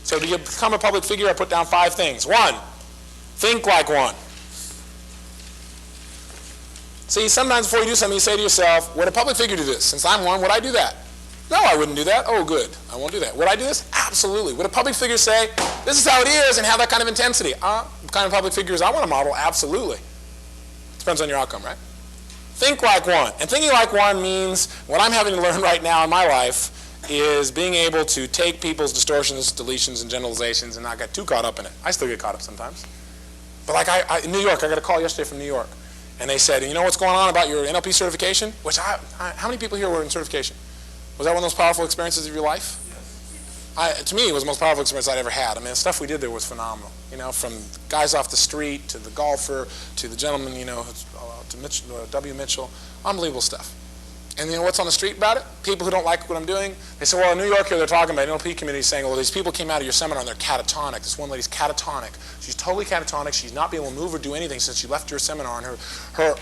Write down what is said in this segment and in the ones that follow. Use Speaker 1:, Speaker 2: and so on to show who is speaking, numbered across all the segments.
Speaker 1: So to become a public figure, I put down 5 things. 1, think like one. See, sometimes before you do something, you say to yourself, would a public figure do this? Since I'm one, would I do that? No, I wouldn't do that. Oh, good. I won't do that. Would I do this? Absolutely. Would a public figure say, this is how it is, and have that kind of intensity? What kind of public figures I want to model? Absolutely. Depends on your outcome, right? Think like one. And thinking like one means what I'm having to learn right now in my life is being able to take people's distortions, deletions, and generalizations and not get too caught up in it. I still get caught up sometimes. But like in New York, I got a call yesterday from New York. And they said, you know what's going on about your NLP certification? Which how many people here were in certification? Was that one of those powerful experiences of your life? Yes. To me, it was the most powerful experience I'd ever had. I mean, the stuff we did there was phenomenal. You know, from guys off the street to the golfer to the gentleman, you know, to Mitchell, W. Mitchell. Unbelievable stuff. And you know what's on the street about it? People who don't like what I'm doing, they say, well, in New York here, they're talking about NLP community saying, well, these people came out of your seminar and they're catatonic. This one lady's catatonic. She's totally catatonic. She's not being able to move or do anything since she left your seminar. And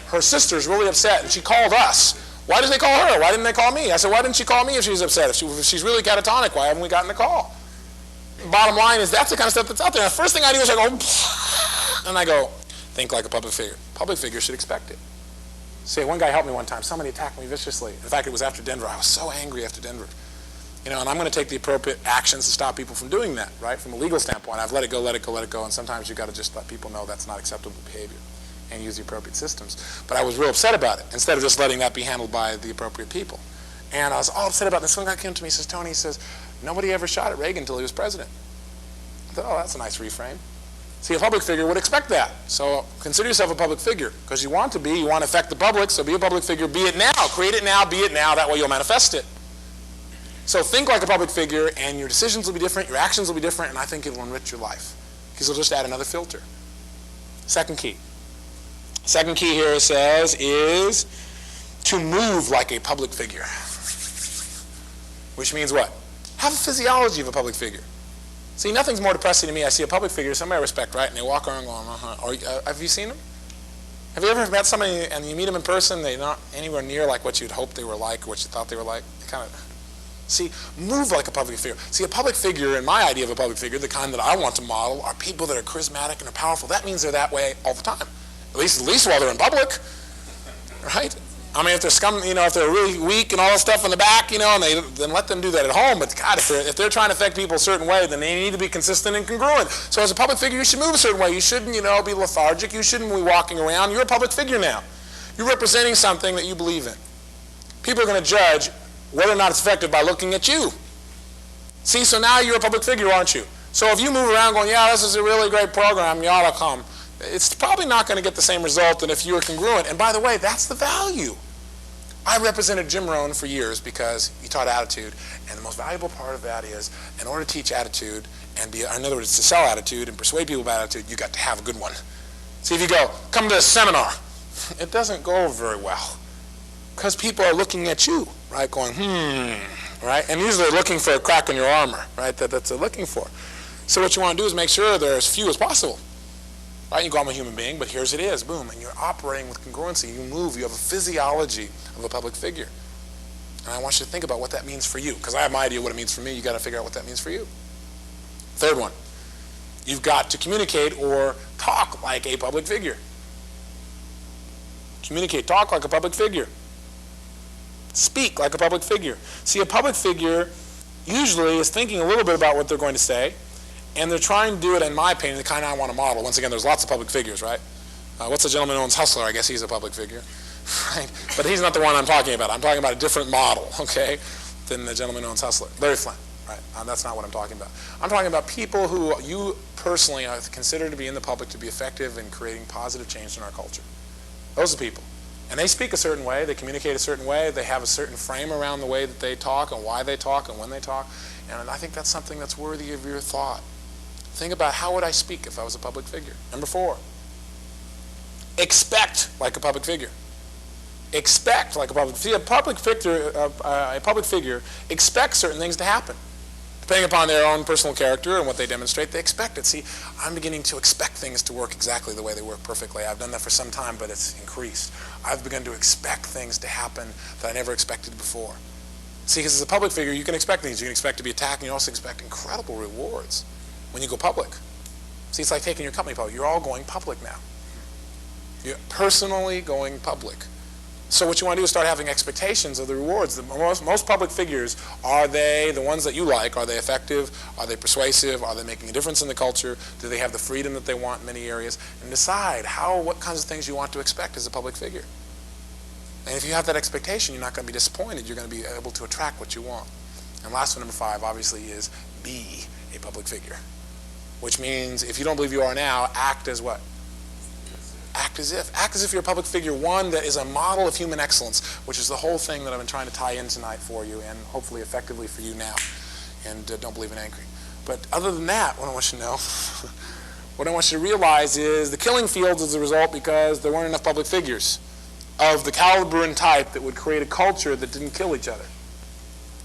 Speaker 1: her sister's really upset, and she called us. Why did they call her? Why didn't they call me? I said, why didn't she call me if she was upset? If she's really catatonic, why haven't we gotten the call? Bottom line is that's the kind of stuff that's out there. And the first thing I do is I go, and I go, think like a public figure. Public figure should expect it. See, one guy helped me one time. Somebody attacked me viciously. In fact, it was after Denver. I was so angry after Denver. You know, and I'm going to take the appropriate actions to stop people from doing that, right? From a legal standpoint, I've let it go, let it go, let it go. And sometimes you've got to just let people know that's not acceptable behavior and use the appropriate systems. But I was real upset about it instead of just letting that be handled by the appropriate people. And I was all upset about this. One guy came to me and says, Tony, he says, nobody ever shot at Reagan until he was president. I thought, oh, that's a nice reframe. See, a public figure would expect that. So consider yourself a public figure because you want to be, you want to affect the public, so be a public figure, be it now. Create it now, be it now, that way you'll manifest it. So think like a public figure and your decisions will be different, your actions will be different, and I think it will enrich your life because it'll just add another filter. Second key. Second key here it says is to move like a public figure. Which means what? Have a physiology of a public figure. See, nothing's more depressing to me. I see a public figure, somebody I respect, right? And they walk around going, have you seen them? Have you ever met somebody and you meet them in person, they're not anywhere near like what you'd hope they were like or what you thought they were like? See, move like a public figure. See, a public figure, in my idea of a public figure, the kind that I want to model, are people that are charismatic and are powerful. That means they're that way all the time. At least while they're in public, right? I mean, if they're if they're really weak and all that stuff in the back, and then let them do that at home. But God, if they're trying to affect people a certain way, then they need to be consistent and congruent. So as a public figure, you should move a certain way. You shouldn't, be lethargic. You shouldn't be walking around. You're a public figure now. You're representing something that you believe in. People are going to judge whether or not it's effective by looking at you. See, so now you're a public figure, aren't you? So if you move around going, yeah, this is a really great program, you ought to come, it's probably not going to get the same result than if you were congruent. And by the way, that's the value. I represented Jim Rohn for years because he taught attitude, and the most valuable part of that is, in order to teach attitude, and in other words, to sell attitude and persuade people about attitude, you got to have a good one. See, if you go, come to this seminar, it doesn't go very well because people are looking at you, right, going, right, and usually they're looking for a crack in your armor, right, that's they're looking for. So what you want to do is make sure there are as few as possible. Right, you go, I'm a human being, but here's it is, boom, and you're operating with congruency. You move, you have a physiology of a public figure. And I want you to think about what that means for you, because I have my idea what it means for me. You got to figure out what that means for you. Third one, you've got to communicate or talk like a public figure. Communicate, talk like a public figure. Speak like a public figure. See, a public figure usually is thinking a little bit about what they're going to say, and they're trying to do it, in my opinion, the kind I want to model. Once again, there's lots of public figures, right? What's the gentleman who owns Hustler? I guess he's a public figure, right? But he's not the one I'm talking about. I'm talking about a different model, okay, than the gentleman who owns Hustler. Larry Flynn, right? That's not what I'm talking about. I'm talking about people who you personally consider to be in the public to be effective in creating positive change in our culture. Those are people. And they speak a certain way. They communicate a certain way. They have a certain frame around the way that they talk and why they talk and when they talk. And I think that's something that's worthy of your thought. Think about how would I speak if I was a public figure. Number 4, expect like a public figure. Expect like a public figure. See, a public figure expects certain things to happen. Depending upon their own personal character and what they demonstrate, they expect it. See, I'm beginning to expect things to work exactly the way they work perfectly. I've done that for some time, but it's increased. I've begun to expect things to happen that I never expected before. See, because as a public figure, you can expect things. You can expect to be attacked, and you also expect incredible rewards when you go public. See, it's like taking your company public. You're all going public now. You're personally going public. So what you want to do is start having expectations of the rewards. Most public figures, are they the ones that you like? Are they effective? Are they persuasive? Are they making a difference in the culture? Do they have the freedom that they want in many areas? And decide what kinds of things you want to expect as a public figure. And if you have that expectation, you're not going to be disappointed. You're going to be able to attract what you want. And last one, number 5, obviously, is be a public figure. Which means if you don't believe you are now, act as what? Act as if. Act as if you're a public figure, one that is a model of human excellence, which is the whole thing that I've been trying to tie in tonight for you and hopefully effectively for you now. And don't believe in anchoring. But other than that, what I want you to know, what I want you to realize is the killing fields is a result because there weren't enough public figures of the caliber and type that would create a culture that didn't kill each other.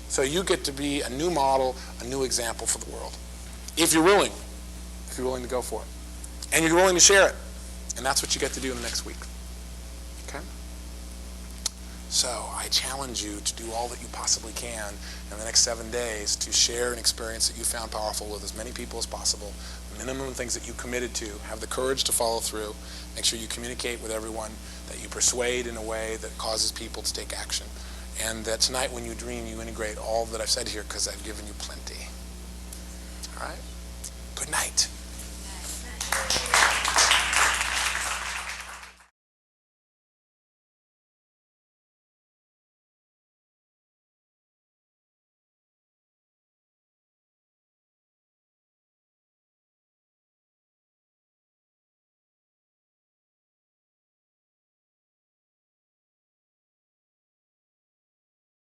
Speaker 1: So you get to be a new model, a new example for the world. If you're willing to go for it. And you're willing to share it. And that's what you get to do in the next week. Okay? So I challenge you to do all that you possibly can in the next 7 days to share an experience that you found powerful with as many people as possible. Minimum things that you committed to. Have the courage to follow through. Make sure you communicate with everyone, that you persuade in a way that causes people to take action. And that tonight when you dream, you integrate all that I've said here because I've given you plenty. All right? Good night.